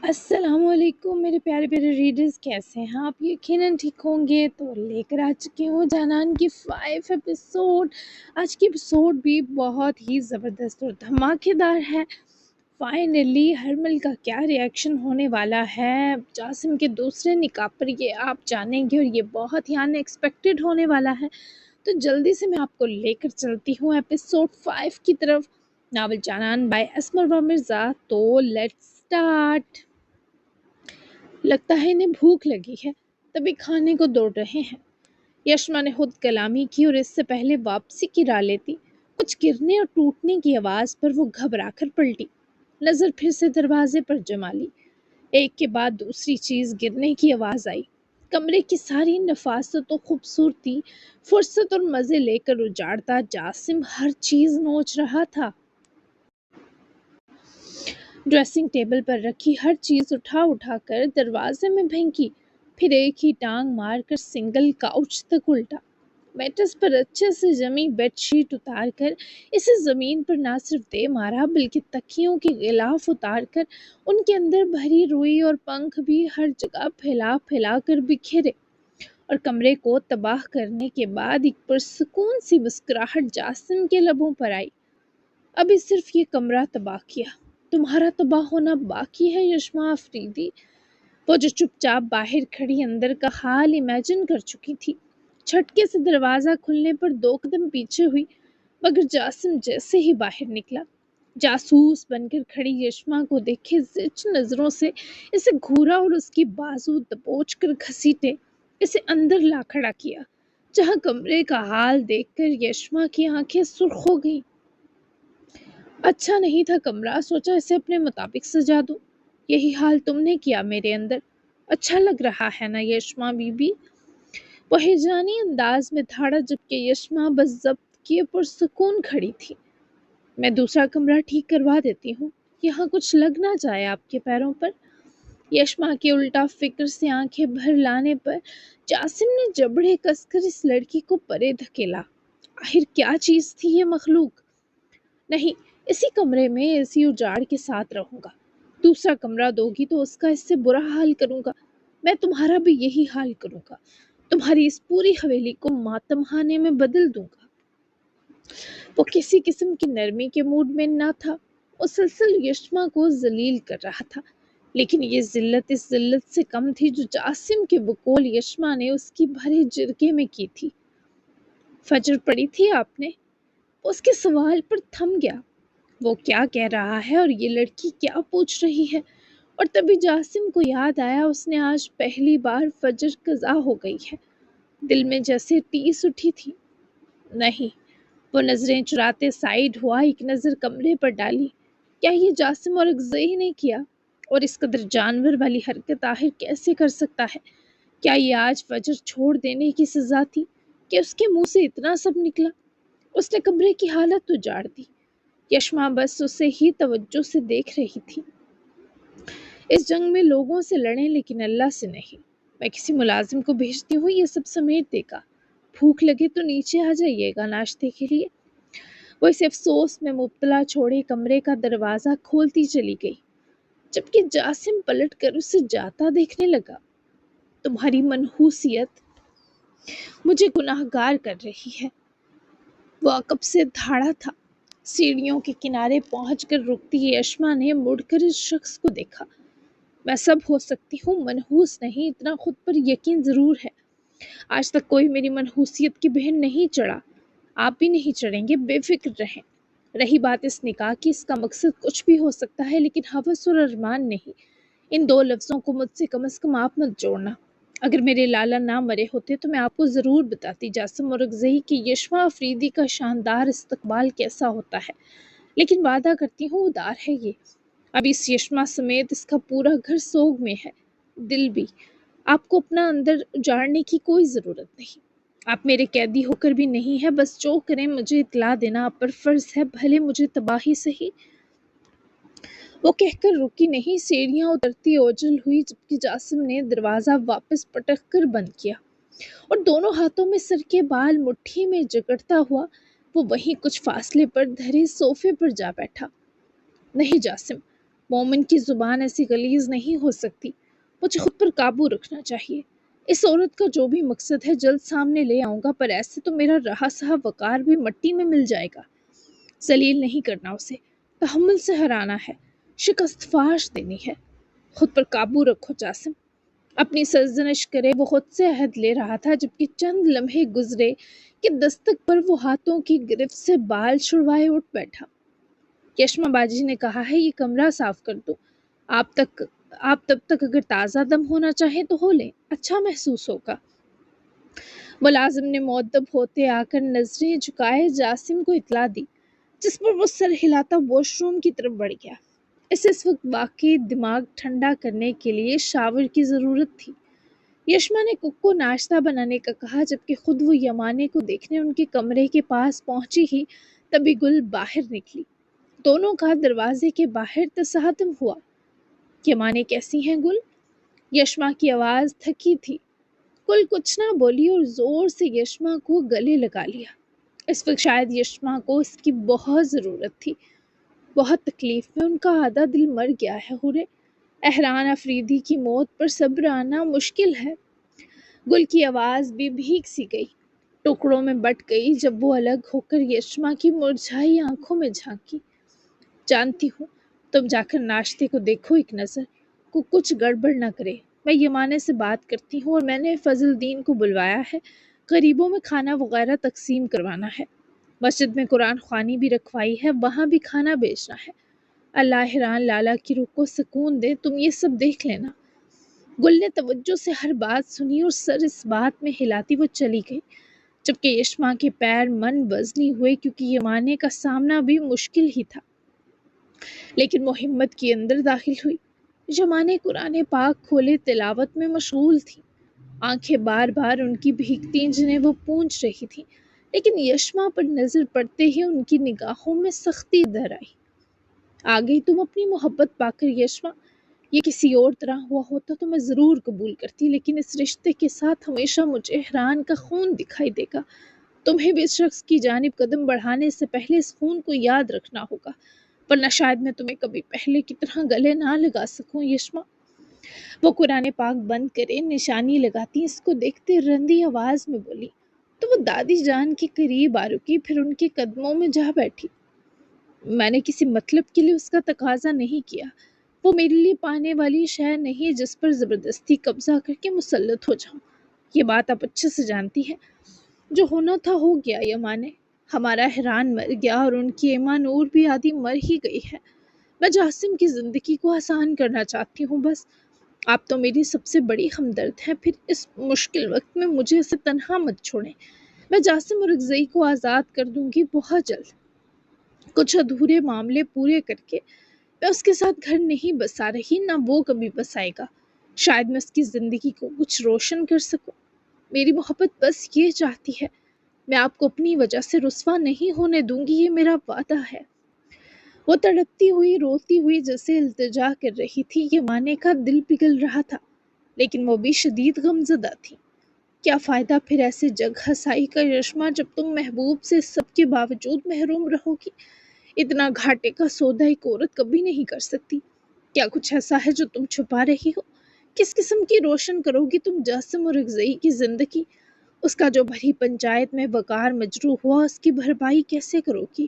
السلام علیکم میرے پیارے پیارے ریڈرز، کیسے ہیں آپ؟ یقیناً ٹھیک ہوں گے۔ تو لے کر آ چکے ہوں جانان کی 5 ایپیسوڈ۔ آج کی ایپیسوڈ بھی بہت ہی زبردست اور دھماکے دار ہے۔ فائنلی ہرمل کا کیا ریئیکشن ہونے والا ہے جاسم کے دوسرے نکاح پر، یہ آپ جانیں گے، اور یہ بہت ہی ان ایکسپیکٹڈ ہونے والا ہے۔ تو جلدی سے میں آپ کو لے کر چلتی ہوں ایپیسوڈ 5 کی طرف۔ Novel Janan by اسمر Mirza. تو لیٹس سٹارٹ۔ لگتا ہے انہیں بھوک لگی ہے، تبھی کھانے کو دوڑ رہے ہیں۔ یشما نے خود کلامی کی اور اس سے پہلے واپسی کی راہ لیتی کچھ گرنے اور ٹوٹنے کی آواز پر وہ گھبرا کر پلٹی، نظر پھر سے دروازے پر جما لی۔ ایک کے بعد دوسری چیز گرنے کی آواز آئی۔ کمرے کی ساری نفاست و خوبصورتی فرصت اور مزے لے کر اجاڑتا جاسم ہر چیز نوچ رہا تھا۔ ڈریسنگ ٹیبل پر رکھی ہر چیز اٹھا اٹھا کر دروازے میں پھینکی، پھر ایک ہی ٹانگ مار کر سنگل کاؤچ تک الٹا۔ میٹرس پر اچھے سے جمی بیڈ شیٹ اتار کر اسے زمین پر نہ صرف دے مارا بلکہ تکیوں کے غلاف اتار کر ان کے اندر بھری روئی اور پنکھ بھی ہر جگہ پھیلا پھیلا کر بکھیرے، اور کمرے کو تباہ کرنے کے بعد ایک پرسکون سی مسکراہٹ جاسم کے لبوں پر آئی۔ ابھی صرف یہ کمرہ تباہ کیا، تمہارا تباہ ہونا باقی ہے یشما آفریدی۔ وہ جو چپ چاپ باہر کھڑی اندر کا حال امیجن کر چکی تھی، چھٹکے سے دروازہ کھلنے پر 2 قدم پیچھے ہوئی، مگر جاسم جیسے ہی باہر نکلا، جاسوس بن کر کھڑی یشما کو دیکھے زچ نظروں سے اسے گھورا اور اس کی بازو دبوچ کر گھسیٹے اسے اندر لا کھڑا کیا، جہاں کمرے کا حال دیکھ کر یشما کی آنکھیں سرخ ہو گئیں۔ اچھا نہیں تھا کمرہ، سوچا اسے اپنے مطابق سجا دوں۔ یہی حال تم نے کیا میرے اندر۔ اچھا لگ رہا ہے نا یشما بی بی؟ وہ ہجانی انداز میں دھاڑا، جبکہ یشما بس ضبط کیے پرسکون کھڑی تھی۔ میں دوسرا کمرہ ٹھیک کروا دیتی ہوں، یہاں کچھ لگ نہ جائے آپ کے پیروں پر۔ یشما کے الٹا فکر سے آنکھیں بھر لانے پر جاسم نے جبڑے کس کر اس لڑکی کو پرے دھکیلا۔ آخر کیا چیز تھی یہ مخلوق؟ نہیں، اسی کمرے میں اسی اجاڑ کے ساتھ رہوں گا۔ دوسرا کمرہ دو گی تو اس کا اس سے برا حال کروں گا۔ میں تمہارا بھی یہی حال کروں گا، تمہاری اس پوری حویلی کو ماتم خانے میں بدل دوں گا۔ وہ کسی قسم کی نرمی کے موڈ میں نہ تھا، مسلسل یشما کو ذلیل کر رہا تھا، لیکن یہ ذلت اس ذلت سے کم تھی جو جاسم کے بقول یشما نے اس کی بھرے جرگے میں کی تھی۔ فجر پڑی تھی آپ نے؟ اس کے سوال پر تھم گیا۔ وہ کیا کہہ رہا ہے اور یہ لڑکی کیا پوچھ رہی ہے؟ اور تبھی جاسم کو یاد آیا اس نے آج پہلی بار فجر قضا ہو گئی ہے۔ دل میں جیسے ٹیس اٹھی تھی۔ نہیں، وہ نظریں چراتے سائیڈ ہوا، ایک نظر کمرے پر ڈالی۔ کیا یہ جاسم اور اگزئی نے کیا؟ اور اس قدر جانور والی حرکت آخر کیسے کر سکتا ہے؟ کیا یہ آج فجر چھوڑ دینے کی سزا تھی کہ اس کے منہ سے اتنا سب نکلا؟ اس نے کمرے کی حالت اجاڑ دی۔ یشما بس اسے ہی توجہ سے دیکھ رہی تھی۔ اس جنگ میں لوگوں سے لڑیں لیکن اللہ سے نہیں۔ میں کسی ملازم کو بھیجتی ہوں، یہ سب سمیٹ دے گا۔ بھوک لگے تو نیچے آ جائیے گا ناشتے کے لیے۔ وہ اس افسوس میں مبتلا چھوڑے کمرے کا دروازہ کھولتی چلی گئی، جبکہ جاسم پلٹ کر اسے جاتا دیکھنے لگا۔ تمہاری منحوسیت مجھے گناہ گار کر رہی ہے۔ وہ عقب سے دھاڑا تھا۔ سیڑھیوں کے کنارے پہنچ کر رکتی یشما نے مڑ کر اس شخص کو دیکھا۔ میں سب ہو سکتی ہوں، منحوس نہیں، اتنا خود پر یقین ضرور ہے۔ آج تک کوئی میری منحوسیت کی بہن نہیں چڑھا، آپ بھی نہیں چڑھیں گے، بے فکر رہیں۔ رہی بات اس نکاح کی، اس کا مقصد کچھ بھی ہو سکتا ہے لیکن ہوس اور ارمان نہیں۔ ان 2 لفظوں کو مجھ سے کم از کم آپ مت جوڑنا۔ اگر میرے لالا نہ مرے ہوتے تو میں آپ کو ضرور بتاتی جاسم اور اگزئی کہ یشما آفریدی کا شاندار استقبال کیسا ہوتا ہے، لیکن وعدہ کرتی ہوں ادار ہے یہ۔ اب اس یشما سمیت اس کا پورا گھر سوگ میں ہے، دل بھی۔ آپ کو اپنا اندر اجاڑنے کی کوئی ضرورت نہیں۔ آپ میرے قیدی ہو کر بھی نہیں ہے، بس جو کریں مجھے اطلاع دینا آپ پر فرض ہے، بھلے مجھے تباہی سہی۔ وہ کہہ کر رکی نہیں، سیڑھیاں اترتی اوجھل ہوئی، جبکہ جاسم نے دروازہ واپس پٹک کر بند کیا اور دونوں ہاتھوں میں سر کے بال مٹھی میں جکڑتا ہوا وہ وہیں کچھ فاصلے پر دھرے صوفے پر جا بیٹھا۔ نہیں جاسم، مومن کی زبان ایسی غلیظ نہیں ہو سکتی۔ مجھے خود پر قابو رکھنا چاہیے۔ اس عورت کا جو بھی مقصد ہے جلد سامنے لے آؤں گا، پر ایسے تو میرا رہا سہا وقار بھی مٹی میں مل جائے گا۔ ذلیل نہیں کرنا اسے، تحمل سے ہرانا ہے، شکست فاش دینی ہے۔ خود پر قابو رکھو جاسم۔ اپنی سرزنش کرے وہ خود سے عہد لے رہا تھا، جبکہ چند لمحے گزرے کہ دستک پر وہ ہاتھوں کی گرفت سے بال چھڑوائے اٹھ بیٹھا۔ یشما باجی نے کہا ہے یہ کمرہ صاف کر دو۔ آپ تب تک اگر تازہ دم ہونا چاہیں تو ہو لیں، اچھا محسوس ہوگا۔ ملازم نے مؤدب ہوتے آ کر نظریں جھکائے جاسم کو اطلاع دی، جس پر وہ سر ہلاتا واش روم کی طرف بڑھ گیا۔ اسے اس وقت واقعی دماغ ٹھنڈا کرنے کے لیے شاور کی ضرورت تھی۔ یشما نے کک کو ناشتہ بنانے کا کہا، جبکہ خود وہ یمانے کو دیکھنے ان کے کمرے کے پاس پہنچی ہی تبھی گل باہر نکلی۔ دونوں کا دروازے کے باہر تصادم ہوا۔ یمانے کیسی ہیں گل؟ یشما کی آواز تھکی تھی۔ گل کچھ نہ بولی اور زور سے یشما کو گلے لگا لیا۔ اس وقت شاید یشما کو اس کی بہت ضرورت تھی۔ بہت تکلیف میں ان کا آدھا دل مر گیا ہے ہورے۔ احران افریدی کی موت پر صبر آنا مشکل ہے۔ گل کی آواز بھی بھیگ سی گئی، ٹکڑوں میں بٹ گئی جب وہ الگ ہو کر یشما کی مرجھائی آنکھوں میں جھانکی۔ جانتی ہوں، تم جا کر ناشتے کو دیکھو ایک نظر، کو کچھ گڑبڑ نہ کرے۔ میں یمانے سے بات کرتی ہوں اور میں نے فضل الدین کو بلوایا ہے، غریبوں میں کھانا وغیرہ تقسیم کروانا ہے۔ مسجد میں قرآن خوانی بھی رکھوائی ہے، وہاں بھی کھانا بیچنا ہے۔ اللہ حیران لالا کی روح کو سکون دے، تم یہ سب دیکھ لینا۔ گل نے توجہ سے ہر بات سنی اور سر اس بات میں ہلاتی وہ چلی گئی، جبکہ یشما کے پیر من وزنی ہوئے، کیونکہ یمانے کا سامنا بھی مشکل ہی تھا۔ لیکن وہ ہمت کی اندر داخل ہوئی۔ یمانے قرآن پاک کھولے تلاوت میں مشغول تھی۔ آنکھیں بار بار ان کی بھیگتی جنہیں وہ پونچھ رہی تھی، لیکن یشما پر نظر پڑتے ہی ان کی نگاہوں میں سختی در آئی۔ آ گئی تم اپنی محبت پا کر یشما؟ یہ کسی اور طرح ہوا ہوتا تو میں ضرور قبول کرتی، لیکن اس رشتے کے ساتھ ہمیشہ مجھے احران کا خون دکھائی دے گا۔ تمہیں بھی اس شخص کی جانب قدم بڑھانے سے پہلے اس خون کو یاد رکھنا ہوگا، ورنہ شاید میں تمہیں کبھی پہلے کی طرح گلے نہ لگا سکوں یشما۔ وہ قرآن پاک بند کرے نشانی لگاتی اس کو دیکھتے رندی آواز میں بولی، تو وہ دادی جان کے قریب آ رکی، پھر ان کے قدموں میں جا بیٹھی۔ میں نے کسی مطلب کے لیے اس کا تقاضا نہیں کیا، وہ میرے لیے پانے والی شے نہیں جس پر زبردستی قبضہ کر کے مسلط ہو جاؤں۔ یہ بات آپ اچھے سے جانتی ہیں۔ جو ہونا تھا ہو گیا یمانے، ہمارا حیران مر گیا اور ان کی ایمان نور بھی آدھی مر ہی گئی ہے۔ میں جاسم کی زندگی کو آسان کرنا چاہتی ہوں بس۔ آپ تو میری سب سے بڑی ہمدرد ہیں، پھر اس مشکل وقت میں مجھے اسے تنہا مت چھوڑیں۔ میں جاسم اور رگزئی کو آزاد کر دوں گی بہت جلد، کچھ ادھورے معاملے پورے کر کے۔ میں اس کے ساتھ گھر نہیں بسا رہی، نہ وہ کبھی بسائے گا۔ شاید میں اس کی زندگی کو کچھ روشن کر سکوں۔ میری محبت بس یہ چاہتی ہے، میں آپ کو اپنی وجہ سے رسوا نہیں ہونے دوں گی، یہ میرا وعدہ ہے۔ وہ تڑپتی ہوئی روتی ہوئی جیسے التجا کر رہی تھی۔ یمانے کا دل پگھل رہا تھا، لیکن وہ بھی شدید غمزدہ تھی۔ کیا فائدہ پھر ایسے جگ ہسائی کا یشما، جب تم محبوب سے سب کے باوجود محروم رہو گی؟ اتنا گھاٹے کا سودا ایک عورت کبھی نہیں کر سکتی۔ کیا کچھ ایسا ہے جو تم چھپا رہی ہو؟ کس قسم کی روشن کرو گی تم جاسم اور رگزئی کی زندگی؟ اس کا جو بھری پنچایت میں وقار مجروح ہوا، اس کی بھرپائی کیسے کرو گی؟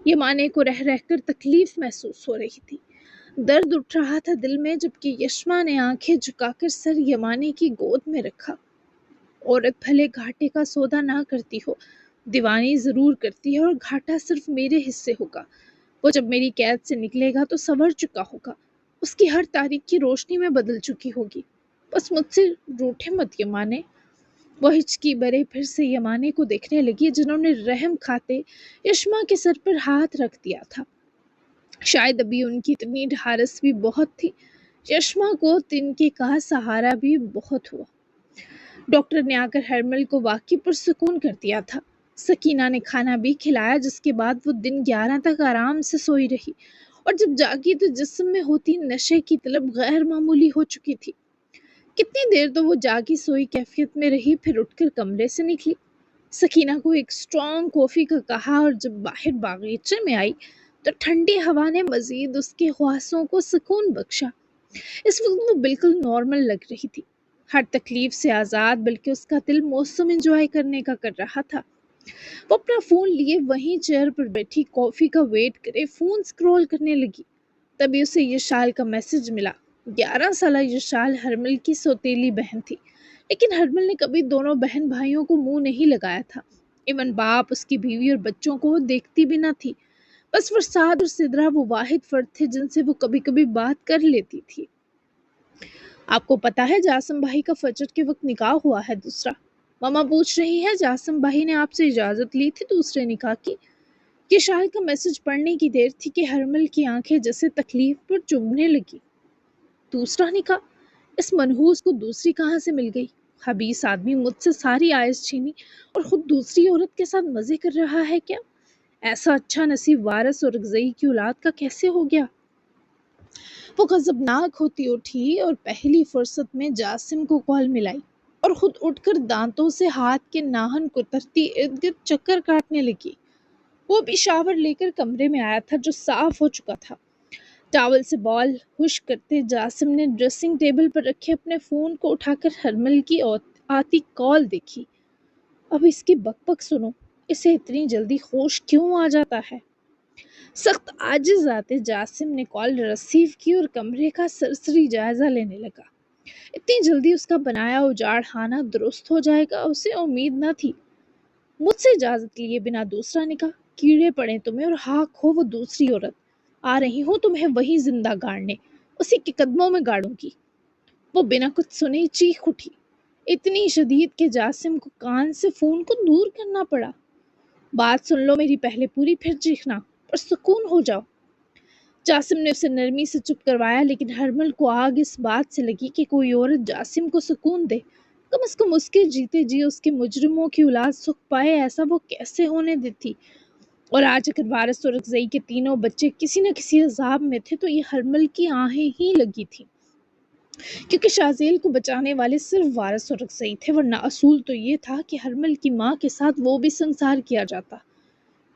یمانے کو رہ رہ کر تکلیف محسوس ہو رہی تھی، درد اٹھ رہا تھا دل میں، جبکہ یشما نے آنکھیں جھکا کر سر یمانے کی گود میں رکھا۔ عورت بھلے گھاٹے کا سودا نہ کرتی ہو، دیوانی ضرور کرتی ہے، اور گھاٹا صرف میرے حصے ہوگا۔ وہ جب میری قید سے نکلے گا تو سنور چکا ہوگا، اس کی ہر تاریخ کی روشنی میں بدل چکی ہوگی۔ بس مجھ سے روٹھے مت یمانے۔ وہ ہچکی برے پھر سے یمانے کو دیکھنے لگی، جنہوں نے رحم کھاتے یشما کے سر پر ہاتھ رکھ دیا تھا۔ شاید ابھی ان کی اتنی ڈھارس بھی بہت تھی، یشما کو تنکے کا سہارا بھی بہت ہوا۔ ڈاکٹر نے آ کر ہرمل کو واقعی پرسکون کر دیا تھا۔ سکینہ نے کھانا بھی کھلایا، جس کے بعد وہ دن 11 تک آرام سے سوئی رہی، اور جب جاگی تو جسم میں ہوتی نشے کی طلب غیر معمولی ہو چکی تھی۔ کتنی دیر تو وہ جاگی سوئی کیفیت میں رہی، پھر اٹھ کر کمرے سے نکلی، سکینہ کو ایک اسٹرانگ کافی کا کہا، اور جب باہر باغیچے میں آئی تو ٹھنڈی ہوا نے مزید اس کے خواصوں کو سکون بخشا۔ اس وقت وہ بالکل نارمل لگ رہی تھی، ہر تکلیف سے آزاد، بلکہ اس کا دل موسم انجوائے کرنے کا کر رہا تھا۔ وہ اپنا فون لیے وہیں چیئر پر بیٹھی کافی کا ویٹ کرے فون سکرول کرنے لگی۔ تبھی اسے یشال کا میسج ملا۔ 11 سالہ یشال ہرمل کی سوتیلی بہن تھی، لیکن ہرمل نے کبھی دونوں بہن بھائیوں کو منہ نہیں لگایا تھا۔ ایون باپ، اس کی بیوی اور بچوں کو وہ دیکھتی بھی نہ تھی۔ بس فرساد اور سدرا وہ واحد فرد تھے جن سے وہ کبھی کبھی بات کر لیتی تھی۔ آپ کو پتا ہے جاسم بھائی کا فجر کے وقت نکاح ہوا ہے دوسرا؟ ماما پوچھ رہی ہے جاسم بھائی نے آپ سے اجازت لی تھی دوسرے نکاح کی؟ یہ شاہد کا میسج پڑھنے کی دیر تھی کہ ہرمل کی آنکھیں جیسے تکلیف پر چبھنے لگی۔ دوسرا نکاح؟ اس منحوس کو دوسری کہاں سے مل گئی؟ خبیث آدمی مجھ سے ساری آئس چھینی اور خود دوسری عورت کے ساتھ مزے کر رہا ہے کیا؟ ایسا اچھا نصیب وارث اور رضعی کی اولاد کا کیسے ہو گیا؟ وہ غضبناک ہوتی اٹھی اور پہلی فرصت میں جاسم کو کال ملائی اور خود اٹھ کر دانتوں سے ہاتھ کے ناخن کترتی ارد گرد چکر کاٹنے لگی۔ وہ بھی شاور لے کر کمرے میں آیا تھا جو صاف ہو چکا تھا۔ ٹاول سے بال خشک کرتے جاسم نے ڈریسنگ ٹیبل پر رکھے اپنے فون کو اٹھا کر ہرمل کی آتی کال دیکھی۔ اب اس کی بک بک سنو، اسے اتنی جلدی ہوش کیوں آ جاتا ہے؟ سخت عاجز آتے جاسم نے کال ریسیو کی اور کمرے کا سرسری جائزہ لینے لگا۔ اتنی جلدی اس کا بنایا اجاڑ خانہ درست ہو جائے گا اسے امید نہ تھی۔ مجھ سے اجازت لیے بنا دوسرا نکاح؟ کیڑے پڑے تمہیں اور ہاک ہو وہ دوسری عورت۔ آ رہی ہوں تمہیں وہی زندہ گاڑنے، اسی کے قدموں میں گاڑوں گی۔ وہ بنا کچھ سنے چیخ اٹھی، اتنی شدید کہ جاسم کو کان سے فون کو دور کرنا پڑا۔ بات سن لو میری پہلے پوری، پھر چیخنا، اور سکون ہو جاؤ۔ جاسم نے اسے نرمی سے چپ کروایا، لیکن ہرمل کو آگ اس بات سے لگی کہ کوئی عورت جاسم کو سکون دے، کم از کم اس کے جیتے جی اس کے مجرموں کی اولاد سکھ پائے، ایسا وہ کیسے ہونے دیتی؟ اور آج اگر وارث اور رضعی کے تینوں بچے کسی نہ کسی عذاب میں تھے تو یہ ہرمل کی آہیں ہی لگی تھی، کیونکہ شازیل کو بچانے والے صرف وارث اور رضعی تھے، ورنہ اصول تو یہ تھا کہ ہرمل کی ماں کے ساتھ وہ بھی سنسار کیا جاتا۔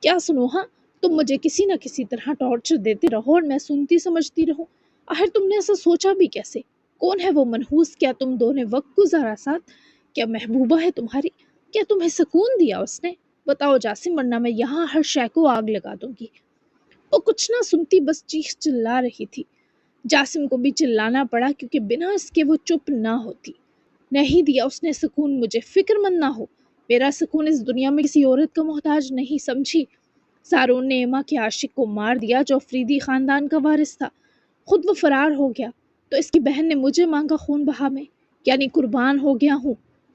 کیا سنو ہاں، تم مجھے کسی نہ کسی طرح ٹارچر دیتے رہو اور میں سنتی سمجھتی رہوں۔ آخر تم نے ایسا سوچا بھی کیسے؟ کون ہے وہ منحوس؟ کیا تم دونوں وقت گزارا ساتھ؟ کیا محبوبہ ہے تمہاری؟ کیا تمہیں سکون دیا اس نے؟ بتاؤ جاسم، ورنہ میں یہاں ہر شے کو آگ لگا دوں گی۔ وہ کچھ نہ سنتی، بس چیخ چلا رہی تھی۔ جاسم کو بھی چلانا پڑا کیونکہ بنا اس کے وہ چپ نہ ہوتی۔ نہیں دیا اس نے سکون مجھے، فکر مند نہ ہو، میرا سکون اس دنیا میں کسی عورت کا محتاج نہیں، سمجھی؟ سارون نے ایما کے عاشق کو مار دیا جو افریدی خاندان کا وارث تھا، خود وہ فرار ہو گیا، تو اس کی بہن نے مجھے مانگا خون بہا میں، یعنی قربان ہو گیا ہوں۔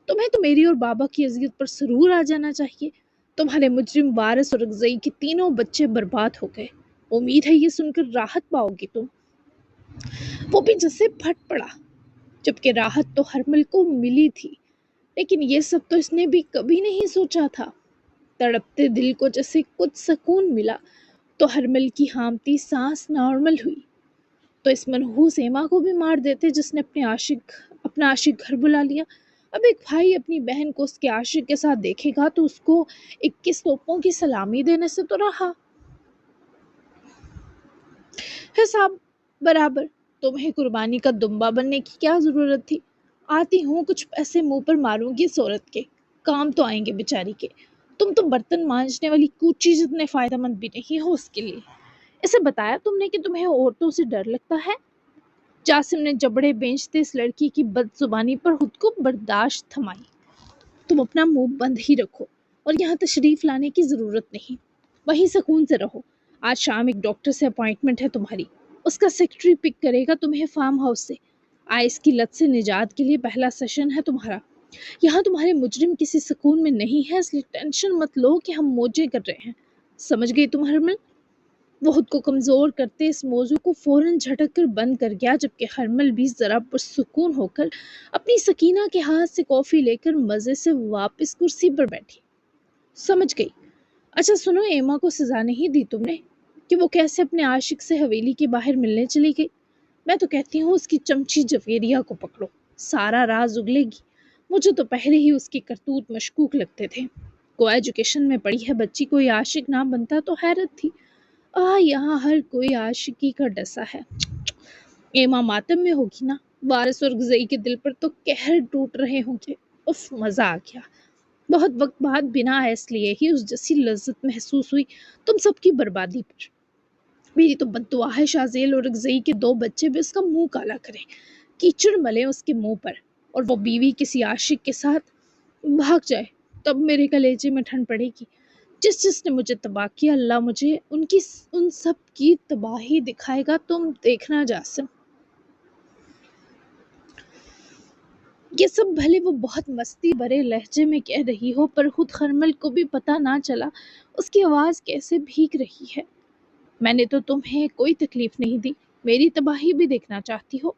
تمہیں تو میری اور بابا کی اذیت پر سرور آ جانا چاہیے۔ تمہارے مجرم وارث اور رضعی کے تینوں بچے برباد ہو گئے، امید ہے یہ سن کر راحت پاؤ گی تم۔ وہ بھی جیسے پھٹ پڑا، جبکہ راحت تو ہرمل کو ملی تھی، لیکن یہ سب تو اس نے بھی کبھی نہیں سوچا تھا۔ تڑپتے دل کو جیسے کچھ سکون ملا تو ہرمل کی ہامتی سانس نارمل ہوئی۔ تو اس منحوس ایما کو بھی مار دیتے جس نے اپنا عاشق گھر بلا لیا۔ اب ایک بھائی اپنی بہن کو اس کے عاشق کے ساتھ دیکھے گا تو اس کو 21 توپوں کی سلامی دینے سے تو رہا۔ حساب برابر، تمہیں قربانی کا دمبا بننے کی کیا ضرورت تھی؟ آتی ہوں کچھ پیسے منہ پر ماروں گی اس عورت کے، کام تو آئیں گے بیچاری کے۔ تم تو برتن مانجنے والی کوچی جتنے فائدہ مند بھی نہیں ہو اس کے لیے۔ اسے بتایا تم نے کہ تمہیں عورتوں سے ڈر لگتا ہے؟ جاسم نے جبڑے بینچتے اس لڑکی کی بد زبانی پر خود کو برداشت تھمائی۔ تم اپنا منہ بند ہی رکھو اور یہاں تشریف لانے کی ضرورت نہیں، وہیں سکون سے رہو۔ آج شام ایک ڈاکٹر سے اپوائنٹمنٹ ہے تمہاری، اس کا سیکٹری پک کرے گا تمہیں فارم ہاؤس سے۔ آئس کی لت سے نجات کے لیے پہلا سیشن ہے تمہارا۔ یہاں تمہارے مجرم کسی سکون میں نہیں ہے، اس لیے ٹینشن مت لو کہ ہم موجے کر رہے ہیں، سمجھ گئی تم ہرمل؟ وہ خود کو کمزور کرتے اس موضوع کو فوراً جھٹک کر بند کر گیا، جبکہ ہرمل بھی ذرا پرسکون ہو کر اپنی سکینہ کے ہاتھ سے کافی لے کر مزے سے واپس کرسی پر بیٹھی۔ سمجھ گئی۔ اچھا سنو، ایما کو سزا نہیں دی تم نے کہ وہ کیسے اپنے عاشق سے حویلی کے باہر ملنے چلی گئی؟ میں تو کہتی ہوں اس کی چمچی جویریہ کو پکڑو، سارا راز اگلے گی۔ مجھے تو پہلے ہی اس کے کرتوت مشکوک لگتے تھے۔ کو ایجوکیشن میں پڑھی ہے بچی، کوئی عاشق نہ بنتا تو حیرت تھی۔ یہاں ہر کوئی عاشقی کا ڈسا ہے۔ ایما ماتم میں ہوگی نا، وارث اور غزئی کے دل پر تو قہر ٹوٹ رہے ہوں گے۔ اف، مزہ آ گیا۔ بہت وقت بعد بنا اس لیے ہی اس جیسی لذت محسوس ہوئی تم سب کی بربادی پر۔ میری تو بد دعا ہے شازیل اور رگزئی کے 2 بچے بھی اس کا منہ کالا کریں، کیچڑ ملے اس کے منہ پر، اور وہ بیوی کسی عاشق کے ساتھ بھاگ جائے، تب میرے کلیجے میں ٹھنڈ پڑے گی۔ جس نے مجھے تباہ کیا، اللہ مجھے ان سب کی تباہی دکھائے گا، تم دیکھنا جاسم۔ یہ سب بھلے وہ بہت مستی برے لہجے میں کہہ رہی ہو، پر خود خرمل کو بھی پتہ نہ چلا اس کی آواز کیسے بھیگ رہی ہے۔ میں نے تو تمہیں کوئی تکلیف نہیں دی، میری تباہی بھی دیکھنا چاہتی ہو؟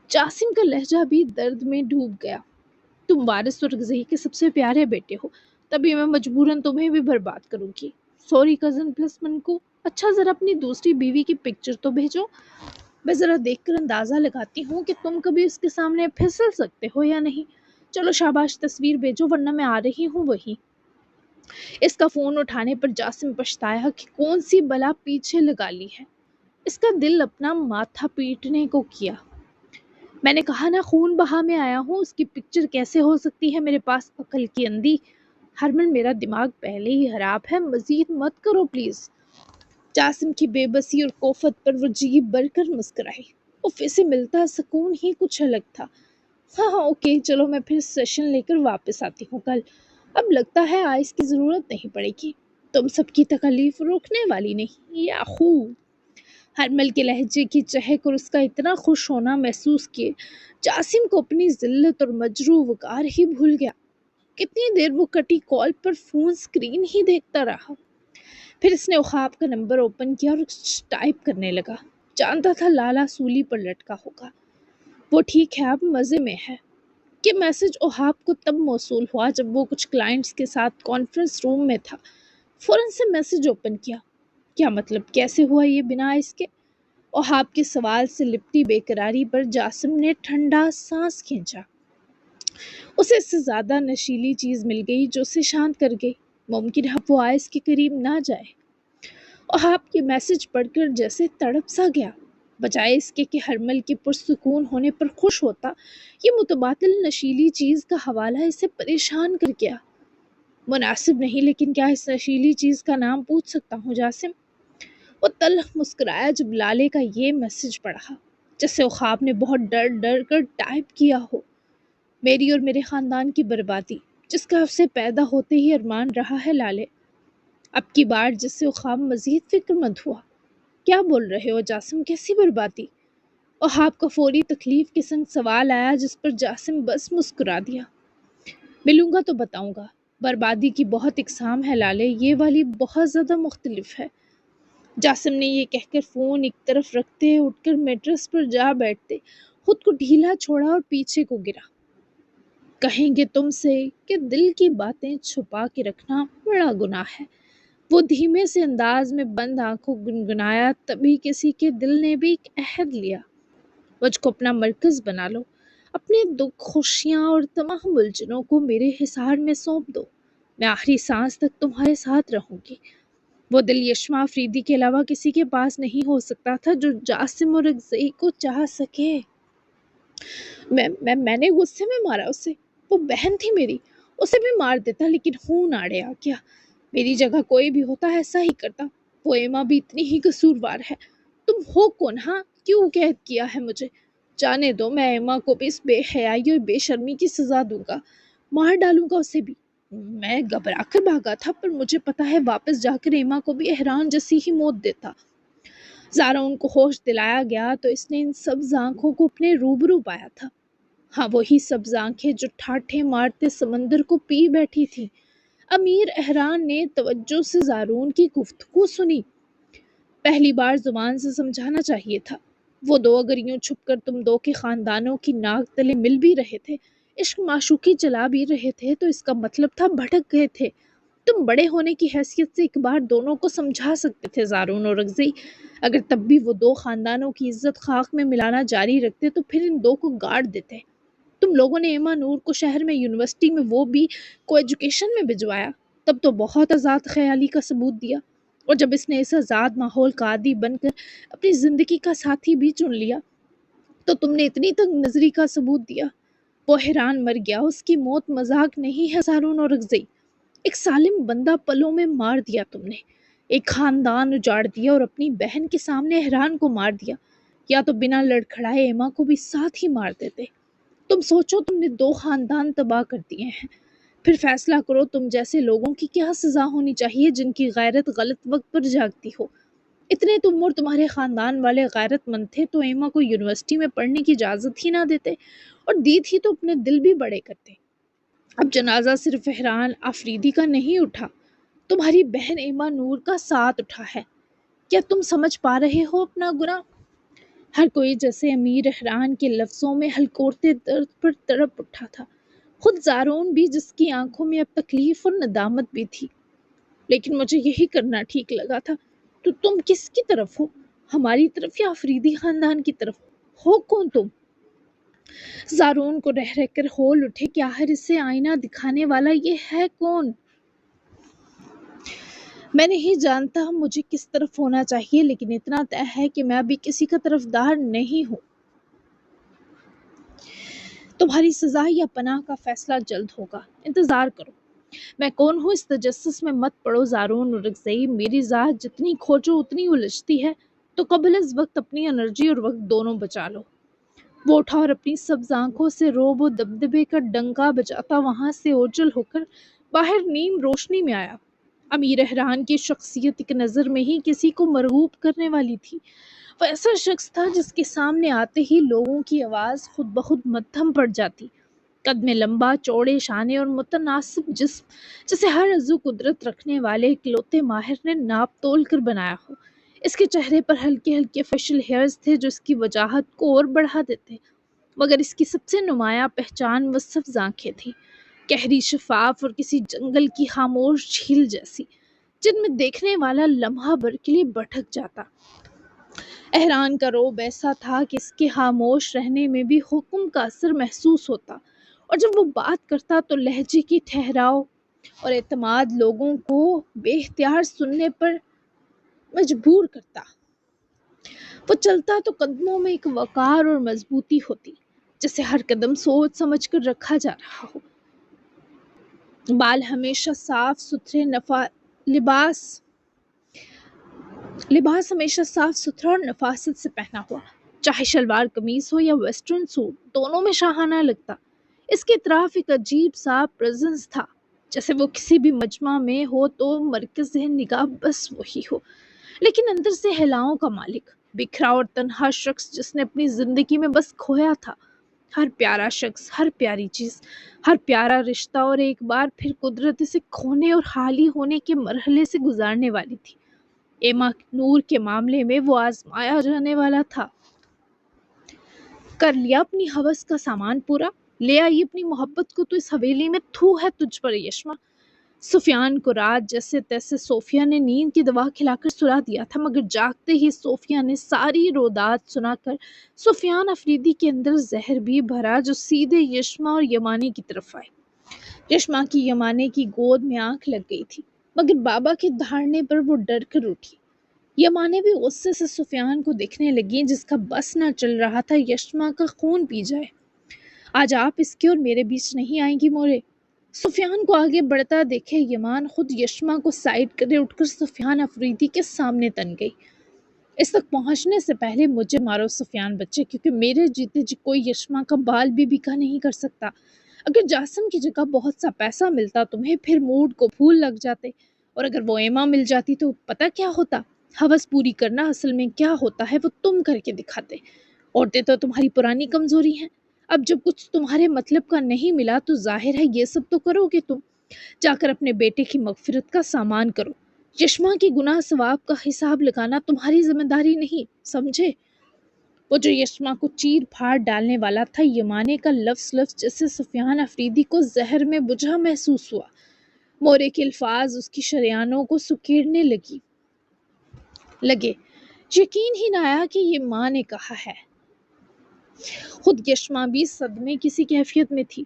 جاسم کا لہجہ بھی درد میں ڈوب گیا۔ تم وارث اور غزئی کے سب سے پیارے بیٹے ہو، تبھی میں مجبوراً تمہیں بھی برباد کروں گی۔ سوری کزن پلس من کو، اچھا ذرا اپنی دوسری بیوی کی پکچر تو بھیجو، میں ذرا دیکھ کر اندازہ لگاتی ہوں کہ تم کبھی اس کے سامنے پھسل سکتے ہو یا نہیں۔ چلو شاباش، تصویر بھیجو ورنہ میں آ رہی ہوں وہیں۔ اس کا فون اٹھانے پر جاسم پچھتایا کہ کون سی بلا پیچھے لگا لی ہے۔ اس کا دل اپنا ماتھا پیٹنے کو کیا۔ میں نے کہا نا خون بہا میں آیا ہوں، اس کی پکچر کیسے ہو سکتی ہے میرے پاس، عقل کی اندھی۔ ہرمن میرا دماغ پہلے ہی خراب ہے، مزید مت کرو پلیز۔ جاسم کی بے بسی اور کوفت پر وہ جیب بھر کر مسکرائی۔ اسے سے ملتا سکون ہی کچھ الگ تھا۔ ہاں اوکے، چلو میں پھر سیشن لے کر واپس آتی ہوں کل۔ اب لگتا ہے آئس کی ضرورت نہیں پڑے گی، تم سب کی تکلیف روکنے والی نہیں، یاہو۔ ہرمل کے لہجے کی چہک اور اس کا اتنا خوش ہونا محسوس کیے جاسم کو اپنی ذلت اور مجروح وقار ہی بھول گیا۔ کتنی دیر وہ کٹی کال پر فون سکرین ہی دیکھتا رہا، پھر اس نے وہاب کا نمبر اوپن کیا اور ٹائپ کرنے لگا۔ جانتا تھا لالا سولی پر لٹکا ہوگا، وہ ٹھیک ہے اب مزے میں ہے۔ کہ میسج وہاب کو تب موصول ہوا جب وہ کچھ کلائنٹس کے ساتھ کانفرنس روم میں تھا۔ فوراً سے میسج اوپن کیا۔ کیا مطلب، کیسے ہوا یہ بنا اس کے؟ وہاب کے سوال سے لپٹی بے قراری پر جاسم نے ٹھنڈا سانس کھینچا۔ اسے اس سے زیادہ نشیلی چیز مل گئی جو اسے شانت کر گئی۔ ممکن ہے وہ آئس کے قریب نہ جائے۔ وہاب کے میسج پڑھ کر جیسے تڑپ سا گیا، بجائے اس کے کہ ہرمل کے پرسکون ہونے پر خوش ہوتا، یہ متبادل نشیلی چیز کا حوالہ اسے پریشان کر گیا۔ مناسب نہیں، لیکن کیا اس نشیلی چیز کا نام پوچھ سکتا ہوں جاسم؟ وہ تلخ مسکرایا جب لالے کا یہ میسج پڑھا، جیسے وہاب نے بہت ڈر ڈر کر ٹائپ کیا ہو۔ میری اور میرے خاندان کی بربادی، جس کا اب سے پیدا ہوتے ہی ارمان رہا ہے لالے۔ اب کی بار جس سے وہاب مزید فکر مند ہوا۔ کیا بول رہے ہو جاسم، کیسی بربادی؟ وہاب کا فوری تکلیف کے سنگ سوال آیا جس پر جاسم بس مسکرا دیا۔ ملوں گا تو بتاؤں گا۔ بربادی کی بہت اقسام ہے لالے، یہ والی بہت زیادہ مختلف ہے۔ جاسم نے یہ کہہ کر فون ایک طرف رکھتے اٹھ کر میٹرس پر جا بیٹھتے خود کو ڈھیلا چھوڑا اور پیچھے کو گرا۔ کہیں گے تم سے کہ دل کی باتیں چھپا کے رکھنا بڑا گناہ ہے، وہ دھیمے سے انداز میں بند آنکھوں گنگنایا۔ تبھی کسی کے دل نے بھی ایک عہد لیا، مجھ کو اپنا مرکز بنا لو، اپنے دکھ خوشیاں اور تمام الجھنوں کو میرے حصار میں سونپ دو، میں آخری سانس تک تمہارے ساتھ رہوں گی۔ وہ دل یشما افریدی کے علاوہ کسی کے پاس نہیں ہو سکتا تھا جو جاسم اور رگزئی کو چاہ سکے۔ میں نے غصے میں مارا اسے، وہ بہن تھی میری، اسے بھی مار دیتا، لیکن خون آڑے آ گیا۔ میری جگہ کوئی بھی ہوتا ایسا ہی کرتا، وہ ایما بھی اتنی ہی قصوروار ہے۔ تم ہو کون؟ ہاں کیوں قید کیا ہے مجھے؟ جانے دو، میں ایما کو بھی اس بے حیائی اور بے شرمی کی سزا دوں گا، مار ڈالوں گا اسے بھی۔ میں گھبرا کر بھاگا تھا، پر مجھے پتا ہے واپس جا کر ایما کو بھی احرام جیسی ہی موت دیتا۔ ذرا ان کو ہوش دلایا گیا تو اس نے ان سبز آنکھوں کو اپنے روبرو پایا تھا۔ ہاں وہی سبز آنکھیں جو ٹھاٹھے مارتے سمندر کو پی بیٹھی تھی۔ امیر احران نے توجہ سے زارون کی گفتگو سنی۔ پہلی بار زبان سے سمجھانا چاہیے تھا، وہ دو اگر یوں چھپ کر تم دو کے خاندانوں کی ناک تلے مل بھی رہے تھے، عشق معشوقی چلا بھی رہے تھے، تو اس کا مطلب تھا بھٹک گئے تھے۔ تم بڑے ہونے کی حیثیت سے ایک بار دونوں کو سمجھا سکتے تھے زارون اور رگزئی، اگر تب بھی وہ دو خاندانوں کی عزت خاک میں ملانا جاری رکھتے تو پھر ان دو کو گاڑ دیتے۔ تم لوگوں نے ایما نور کو شہر میں یونیورسٹی میں، وہ بھی کو ایجوکیشن میں بھجوایا، تب تو بہت آزاد خیالی کا ثبوت دیا۔ اور جب اس نے اس آزاد ماحول کا عادی بن کر اپنی زندگی کا ساتھی بھی چن لیا تو تم نے اتنی تنگ نظری کا ثبوت دیا۔ وہ حیران مر گیا، اس کی موت مذاق نہیں ہے زارون اور اغزئی، ایک سالم بندہ پلوں میں مار دیا تم نے، ایک خاندان اجاڑ دیا اور اپنی بہن کے سامنے حیران کو مار دیا، یا تو بنا لڑکھڑائے ایما کو بھی ساتھ ہی مار دیتے۔ تم سوچو، تم نے 2 خاندان تباہ کر دیے ہیں، پھر فیصلہ کرو تم جیسے لوگوں کی کیا سزا ہونی چاہیے جن کی غیرت غلط وقت پر جاگتی ہو۔ اتنے تم اور تمہارے خاندان والے غیرت مند تھے تو ایما کو یونیورسٹی میں پڑھنے کی اجازت ہی نہ دیتے، اور دی تھی تو اپنے دل بھی بڑے کرتے۔ اب جنازہ صرف احران آفریدی کا نہیں اٹھا، تمہاری بہن ایما نور کا ساتھ اٹھا ہے۔ کیا تم سمجھ پا رہے ہو اپنا گناہ؟ ہر کوئی جیسے امیر احران کے لفظوں میں ہلکورتے درد پر تڑپ اٹھا تھا، خود زارون بھی جس کی آنکھوں میں اب تکلیف اور ندامت بھی تھی۔ لیکن مجھے یہی کرنا ٹھیک لگا تھا۔ تو تم کس کی طرف ہو؟ ہماری طرف یا آفریدی خاندان کی طرف؟ ہو کون تم؟ زارون کو رہ رہ کر ہول اٹھے کہ آخر اسے آئینہ دکھانے والا یہ ہے کون؟ میں نہیں جانتا مجھے کس طرف ہونا چاہیے، لیکن اتنا طے ہے کہ میں ابھی کسی کا طرفدار نہیں ہوں۔ تمہاری سزا یا پناہ کا فیصلہ جلد ہوگا، انتظار کرو۔ میں کون ہوں اس تجسس میں مت پڑو زارون اور اغزئی، میری ذات جتنی کھوجو اتنی الجھتی ہے، تو قبل از وقت اپنی انرجی اور وقت دونوں بچا لو۔ وہ اٹھا اور اپنی سبز آنکھوں سے روب و دبدبے کا ڈنکا بجاتا وہاں سے اوجل ہو کر باہر نیم روشنی میں آیا۔ امیر احران کی شخصیت ایک نظر میں ہی کسی کو مرغوب کرنے والی تھی۔ وہ ایسا شخص تھا جس کے سامنے آتے ہی لوگوں کی آواز خود بخود مدھم پڑ جاتی، قد میں لمبا، چوڑے شانے اور متناسب جسم، جسے ہر عضو قدرت رکھنے والے اکلوتے ماہر نے ناپ تول کر بنایا ہو۔ اس کے چہرے پر ہلکے ہلکے فیشل ہیئرز تھے جو اس کی وجاہت کو اور بڑھا دیتے، مگر اس کی سب سے نمایاں پہچان وہ سبز آنکھیں تھیں، گہری، شفاف اور کسی جنگل کی خاموش جھیل جیسی، جن میں دیکھنے والا لمحہ بھر کے لیے بھٹک جاتا۔ احران کا روب ایسا تھا کہ اس کے خاموش رہنے میں بھی حکم کا اثر محسوس ہوتا، اور جب وہ بات کرتا تو لہجے کی ٹھہراؤ اور اعتماد لوگوں کو بے اختیار سننے پر مجبور کرتا۔ وہ چلتا تو قدموں میں ایک وقار اور مضبوطی ہوتی، جسے ہر قدم سوچ سمجھ کر رکھا جا رہا ہو۔ بال ہمیشہ صاف ستھرے، لباس ہمیشہ صاف ستھرا اور نفاست سے پہنا ہوا، چاہے شلوار قمیص ہو یا ویسٹرن سوٹ، دونوں میں شاہانہ لگتا۔ اس کے اطراف ایک عجیب سا پریزنس تھا، جیسے وہ کسی بھی مجمع میں ہو تو مرکز نگاہ بس وہی ہو، لیکن اندر سے ہلاؤں کا مالک، بکھرا اور تنہا شخص جس نے اپنی زندگی میں بس کھویا تھا۔ ہر پیارا شخص، ہر پیاری چیز، ہر پیارا رشتہ اور ایک بار پھر قدرت اسے کھونے اور خالی ہونے کے مرحلے سے گزارنے والی تھی۔ ایما نور کے معاملے میں وہ آزمایا جانے والا تھا۔ کر لیا اپنی ہوس کا سامان پورا، لے آئی اپنی محبت کو تو اس حویلی میں تھو ہے تجھ پر یشما۔ سفیان کو رات جیسے تیسے صوفیہ نے نیند کی دوا کھلا کر سلا دیا تھا، مگر جاگتے ہی صوفیہ نے ساری رودات سنا کر سفیان افریدی کے اندر زہر بھی بھرا، جو سیدھے یشما اور یمانے کی طرف آئے۔ یشما کی یمانے کی گود میں آنکھ لگ گئی تھی، مگر بابا کے دھاڑنے پر وہ ڈر کر اٹھی۔ یمانے بھی غصے سے سفیان کو دیکھنے لگیں، جس کا بس نہ چل رہا تھا یشما کا خون پی جائے۔ آج آپ اس کے اور میرے بیچ نہیں آئیں گی مورے۔ سفیان کو آگے بڑھتا دیکھے یمان خود یشما کو سائڈ کرے اٹھ کر سفیان افریدی کے سامنے تن گئی۔ اس تک پہنچنے سے پہلے مجھے مارو سفیان بچے، کیونکہ میرے جیتے جی کوئی یشما کا بال بھی بکا نہیں کر سکتا۔ اگر جاسم کی جگہ بہت سا پیسہ ملتا تمہیں، پھر موڈ کو پھول لگ جاتے، اور اگر وہ ایما مل جاتی تو پتہ کیا ہوتا؟ ہوس پوری کرنا اصل میں کیا ہوتا ہے وہ تم کر کے دکھاتے۔ عورتیں تو تمہاری پرانی کمزوری ہیں، اب جب کچھ تمہارے مطلب کا نہیں ملا تو ظاہر ہے یہ سب تو کرو گے تم۔ جا کر اپنے بیٹے کی مغفرت کا سامان کرو، یشما کی گناہ ثواب کا حساب لگانا تمہاری ذمہ داری نہیں، سمجھے؟ وہ جو یشما کو چیر پھاڑ ڈالنے والا تھا، یمانے کا لفظ جیسے سفیان افریدی کو زہر میں بجھا محسوس ہوا۔ مورے کے الفاظ اس کی شریانوں کو سکیڑنے لگے۔ یقین ہی نہ آیا کہ یہ ماں نے کہا ہے۔ خود یشما بھی صدمے کسی کیفیت میں تھی۔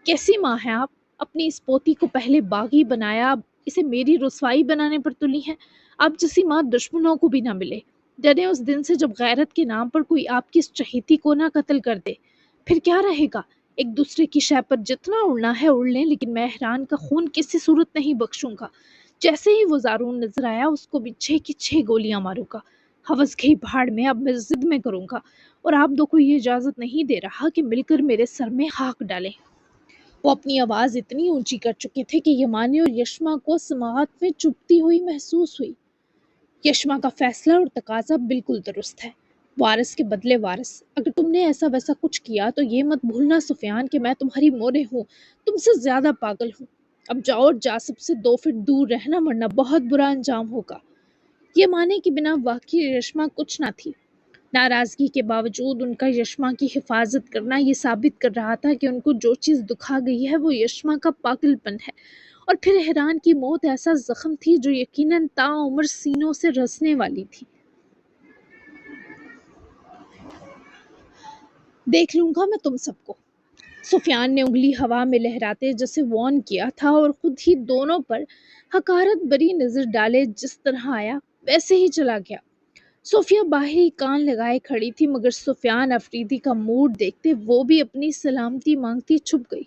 کیسی ماں ہیں آپ؟ اپنی اس پوتی کو پہلے باغی بنایا، اب اسے میری رسوائی بنانے پر تلی ہیں۔ آپ جیسی ماں دشمنوں کو بھی نہ ملے۔ ڈرے اس دن سے جب غیرت کے نام پر کوئی آپ کی اس چہیتی کو نہ قتل کر دے۔ پھر کیا رہے گا؟ ایک دوسرے کی شے پر جتنا اڑنا ہے اڑ لیں، لیکن مہران کا خون کسی صورت نہیں بخشوں گا۔ جیسے ہی وہ زارون نظر آیا اس کو بھی 6 کی 6 گولیاں ماروں گا۔ حوث گئی بھاڑ میں، اب میں ضد میں کروں گا، اور آپ دو کو یہ اجازت نہیں دے رہا کہ مل کر میرے سر میں خاک ڈالیں۔ وہ اپنی آواز اتنی اونچی کر چکے تھے کہ یمانی اور یشما کو سماعت میں چبھتی ہوئی محسوس ہوئی۔ یشما کا فیصلہ اور تقاضا بالکل درست ہے۔ وارث کے بدلے وارث، اگر تم نے ایسا ویسا کچھ کیا تو یہ مت بھولنا سفیان کہ میں تمہاری مورے ہوں، تم سے زیادہ پاگل ہوں۔ اب جاؤ اور جاسب سے 2 فٹ دور رہنا، ورنہ بہت برا انجام ہوگا۔ یہ مانے کہ بنا واقعی یشما کچھ نہ تھی۔ ناراضگی کے باوجود ان کا یشما کی حفاظت کرنا یہ ثابت کر رہا تھا کہ ان کو جو چیز دکھا گئی ہے وہ یشما کا پاگل پن ہے، اور پھر احران کی موت ایسا زخم تھی جو یقیناً تا عمر سینوں سے رسنے والی تھی۔ دیکھ لوں گا میں تم سب کو۔ سفیان نے انگلی ہوا میں لہراتے جیسے وارن کیا تھا، اور خود ہی دونوں پر حقارت بری نظر ڈالے جس طرح آیا ویسے ہی چلا گیا۔ صوفیہ باہری کان لگائے کھڑی تھی، مگر سفیان افریدی کا موڈ دیکھتے وہ بھی اپنی سلامتی مانگتی چھپ گئی۔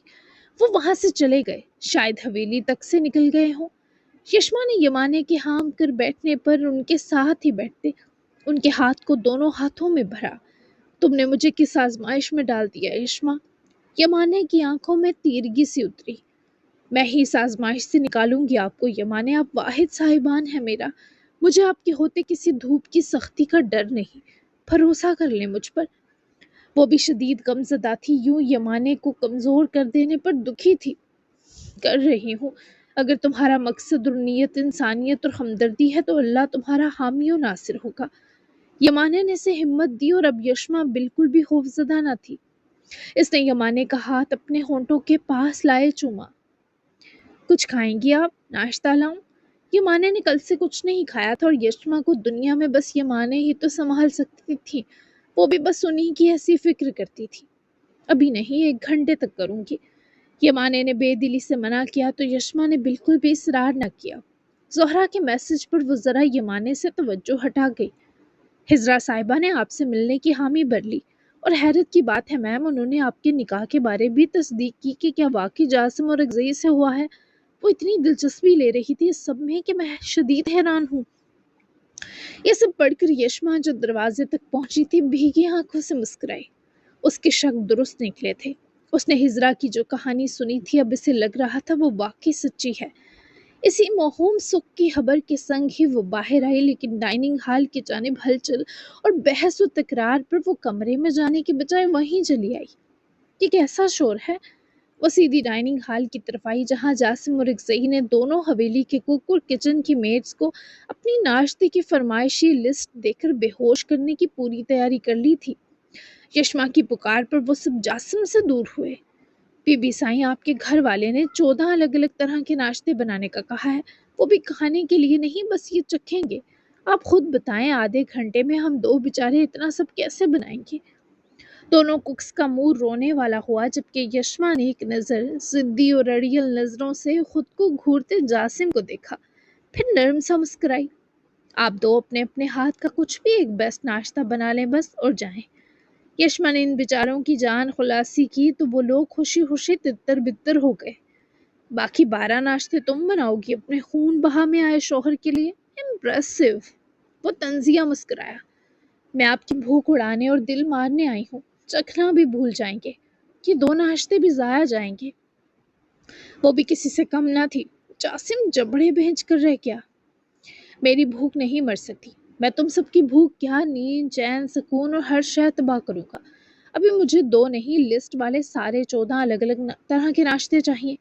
وہ وہاں سے چلے گئے، شاید حویلی تک سے نکل گئے ہوں۔ یشما نے یمانے کے ہام کر بیٹھنے پر ان کے ساتھ ہی بیٹھتے ان کے ہاتھ کو دونوں ہاتھوں میں بھرا۔ تم نے مجھے کس آزمائش میں ڈال دیا یشما؟ یمانے کی آنکھوں میں تیرگی سی اتری۔ میں ہی اس آزمائش سے نکالوں گی آپ کو یمانے، آپ واحد صاحبان ہے میرا۔ مجھے آپ کے ہوتے کسی دھوپ کی سختی کا ڈر نہیں، بھروسہ کر لیں مجھ پر۔ وہ بھی شدید غمزدہ تھی، یوں یمانے کو کمزور کر دینے پر دکھی تھی۔ کر رہی ہوں، اگر تمہارا مقصد اور نیت انسانیت اور ہمدردی ہے تو اللہ تمہارا حامی و ناصر ہوگا۔ یمانے نے اسے ہمت دی، اور اب یشما بالکل بھی خوفزدہ نہ تھی۔ اس نے یمانے کا ہاتھ اپنے ہونٹوں کے پاس لائے چوما۔ کچھ کھائیں گی آپ؟ ناشتہ لاؤں؟ یمانے نے کل سے کچھ نہیں کھایا تھا، اور یشما کو دنیا میں بس یمانے ہی تو سنبھال سکتی تھی، وہ بھی بس انہی کی ایسی فکر کرتی تھی۔ ابھی نہیں، 1 گھنٹے تک کروں گی۔ یمانے نے بے دلی سے منع کیا تو یشما نے بالکل بھی اصرار نہ کیا۔ زہرا کے میسج پر وہ ذرا یمانے سے توجہ ہٹا گئی۔ ہجرا صاحبہ نے آپ سے ملنے کی حامی بھر لی، اور حیرت کی بات ہے میم، انہوں نے آپ کے نکاح کے بارے بھی تصدیق کی کہ کیا واقعی جاسم اور اکزئی سے ہوا ہے۔ وہ اتنی دلچسپی لے رہی تھی اس سب میں کہ میں شدید حیران ہوں۔ یہ سب پڑھ کر یشما جو دروازے تک پہنچی تھی بھیگی آنکھوں سے مسکرائی۔ اس کے شک درست نکلے تھے۔ اس نے ہجرا کی جو کہانی سنی تھی اب اسے لگ رہا تھا وہ واقعی سچی ہے۔ اسی موہوم سکھ کی خبر کے سنگ ہی وہ باہر آئی، لیکن ڈائننگ ہال کی جانب ہلچل اور بحث و تکرار پر وہ کمرے میں جانے کے بجائے وہیں چلی آئی۔ یہ کیسا شور ہے؟ وہ سیدھی ڈائننگ ہال کی طرف آئی، جہاں جاسم اور اکزئی نے دونوں حویلی کے کوک اور کچن کی میڈز کو اپنی ناشتے کی فرمائشی لسٹ دے کر بے ہوش کرنے کی پوری تیاری کر لی تھی۔ یشما کی پکار پر وہ سب جاسم سے دور ہوئے۔ بی بی سائیں، آپ کے گھر والے نے 14 الگ الگ طرح کے ناشتے بنانے کا کہا ہے، وہ بھی کھانے کے لیے نہیں، بس یہ چکھیں گے۔ آپ خود بتائیں، آدھے گھنٹے میں ہم 2 بیچارے اتنا سب کیسے بنائیں گے؟ دونوں کوکس کا منہ رونے والا ہوا، جبکہ یشما نے ایک نظر ضدی اور اڑیل نظروں سے خود کو گھورتے جاسم کو دیکھا، پھر نرم سا مسکرائی۔ آپ دو اپنے اپنے ہاتھ کا کچھ بھی ایک بیسٹ ناشتہ بنا لیں بس، اور جائیں۔ یشما نے ان بیچاروں کی جان خلاصی کی تو وہ لوگ خوشی خوشی تتر بتر ہو گئے۔ باقی 12 ناشتے تم بناؤ گی اپنے خون بہا میں آئے شوہر کے لیے؟ امپریسو۔ وہ طنزیہ مسکرایا۔ میں آپ کی بھوک اڑانے اور دل مارنے آئی ہوں، چکھنا بھی بھول جائیں گے، یہ 2 ناشتے بھی ضائع جائیں گے۔ وہ بھی کسی سے کم نہ تھی۔ جاسم جبڑے بھینچ کر رہ گیا۔ میری بھوک نہیں مر سکتی، میں تم سب کی بھوک کیا نیند چین سکون اور ہر شے تباہ کروں گا۔ ابھی مجھے 2 نہیں، لسٹ والے سارے 14 الگ الگ طرح کے ناشتے چاہیے۔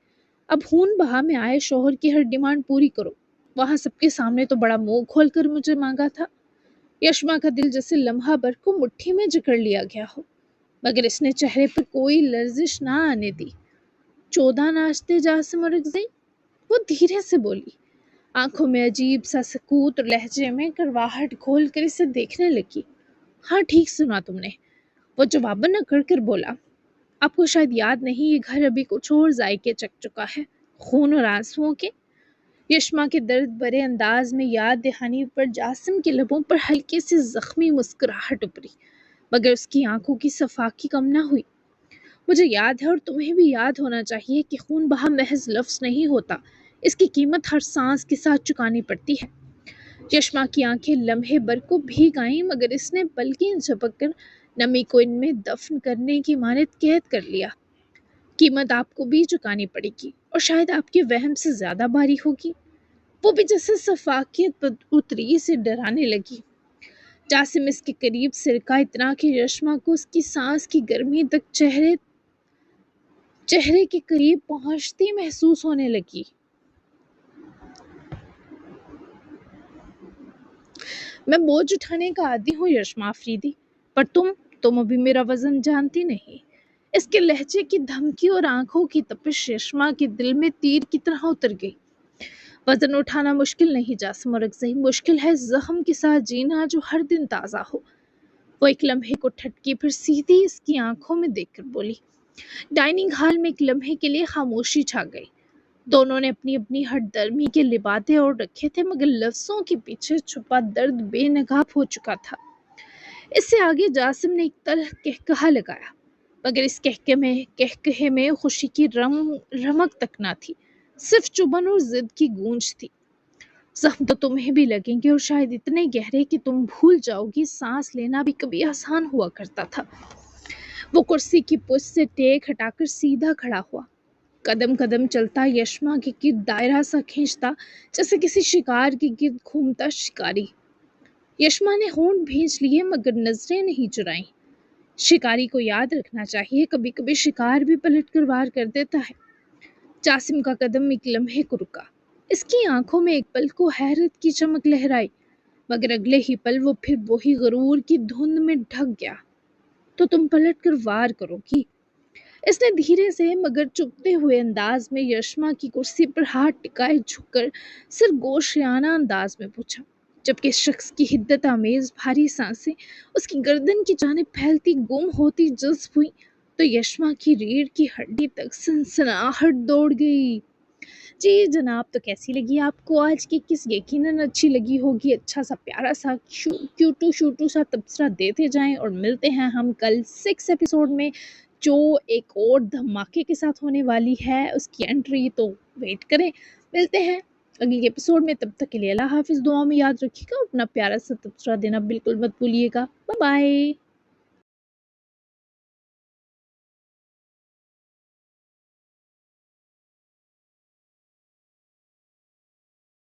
اب خون بہا میں آئے شوہر کی ہر ڈیمانڈ پوری کرو۔ وہاں سب کے سامنے تو بڑا منہ کھول کر مجھے مانگا تھا۔ یشما کا دل جیسے لمحہ بھر کو مٹھی میں جکڑ لیا گیا ہو، مگر اس نے چہرے پر کوئی لرزش نہ آنے دی۔ 14 ناشتے جاسم اور اکزئی؟ وہ دھیرے سے بولی، آنکھوں میں عجیب سا سکوت اور لہجے میں کرواہٹ کھول کر اسے دیکھنے لگی۔ ہاں ٹھیک سنا تم نے، وہ جواباً اکڑ کر بولا۔ آپ کو شاید یاد نہیں، یہ گھر ابھی کچھ اور ذائقے چکھ چکا ہے، خون اور آنسوؤں کے۔ یشما کے درد بھرے انداز میں یاد دہانی پر جاسم کے لبوں پر ہلکے سے زخمی مسکراہٹ ابھری، مگر اس کی آنکھوں کی صفاقی کم نہ ہوئی۔ مجھے یاد ہے اور تمہیں بھی یاد ہونا چاہیے کہ خون بہا محض لفظ نہیں ہوتا، اس کی قیمت ہر سانس کے ساتھ چکانی پڑتی ہے۔ یشما کی آنکھیں لمحے بھر کو بھیگ آئیں، مگر اس نے پلکیں جھپک کر نمی کو ان میں دفن کرنے کی مانند قید کر لیا۔ قیمت آپ کو بھی چکانی پڑے گی، اور شاید آپ کے وہم سے زیادہ بھاری ہوگی۔ وہ بھی جیسے صفاقیت اتری سے ڈرانے لگی۔ جاسم اس کے قریب سرکا اتنا کہ یشما کو اس کی سانس کی گرمی تک چہرے کے قریب پہنچتی محسوس ہونے لگی۔ میں بوجھ اٹھانے کا عادی ہوں یشما آفریدی، پر تم ابھی میرا وزن جانتی نہیں۔ اس کے لہجے کی دھمکی اور آنکھوں کی تپش یشما کے دل میں تیر کی طرح اتر گئی۔ وزن اٹھانا مشکل نہیں جاسم اور اکزئی، مشکل ہے زخم کے ساتھ جینا جو ہر دن تازہ ہو۔ وہ ایک لمحے کو ٹھٹکی، پھر سیدھی اس کی آنکھوں میں دیکھ کر بولی۔ ڈائننگ ہال میں ایک لمحے کے لیے خاموشی چھا گئی۔ دونوں نے اپنی اپنی ہٹ درمی کے لبادے اوڑھ رکھے تھے، مگر لفظوں کے پیچھے چھپا درد بے نقاب ہو چکا تھا۔ اس سے آگے جاسم نے ایک تلخ قہقہا لگایا، مگر اس قہقہے میں خوشی کی رمق تک نہ تھی، صرف چبھن اور ضد کی گونج تھی۔ زخم تو تمہیں بھی لگیں گے، اور شاید اتنے گہرے کہ تم بھول جاؤ گی سانس لینا بھی کبھی آسان ہوا کرتا تھا۔ وہ کرسی کی پشت سے ٹیک ہٹا کر سیدھا کھڑا ہوا، قدم قدم چلتا، یشما کے گرد دائرہ سا کھینچتا، جیسے کسی شکار کے گرد گھومتا شکاری۔ یشما نے ہونٹ بھینچ لیے، مگر نظریں نہیں چرائیں۔ شکاری کو یاد رکھنا چاہیے، کبھی کبھی شکار بھی پلٹ کر وار کر دیتا ہے۔ جاسم کا قدم ایک لمحے کو رکا، اس کی آنکھوں میں ایک پل کو حیرت کی چمک لہرائی، مگر اگلے ہی پل وہ پھر وہی غرور کی دھند میں ڈھک گیا۔ تو تم پلٹ کر وار کرو گی؟ اس نے دھیرے سے مگر چبھتے ہوئے انداز میں یشما کی کرسی پر ہاتھ ٹکائے جھک کر سرگوشیانہ انداز میں پوچھا، جبکہ اس شخص کی حدت آمیز بھاری سانسیں اس کی گردن کی جانب پھیلتی گم ہوتی جذب ہوئی تو یشما کی ریڑھ کی ہڈی تک سنسناہٹ دوڑ گئی۔ جی جناب، تو کیسی لگی آپ کو آج کی قص؟ یقیناً اچھی لگی ہوگی۔ اچھا سا پیارا سا کیوٹو شوٹو سا تبصرہ دیتے جائیں، اور ملتے ہیں ہم کل 6 ایپیسوڈ میں، جو ایک اور دھماکے کے ساتھ ہونے والی ہے، اس کی انٹری، تو ویٹ کریں۔ ملتے ہیں اگلی ایپیسوڈ میں، تب تک کے لیے اللہ حافظ۔ دعا میں یاد رکھیے گا، اپنا پیارا سا تبصرہ دینا بالکل مت بھولیے گا۔ Bye bye.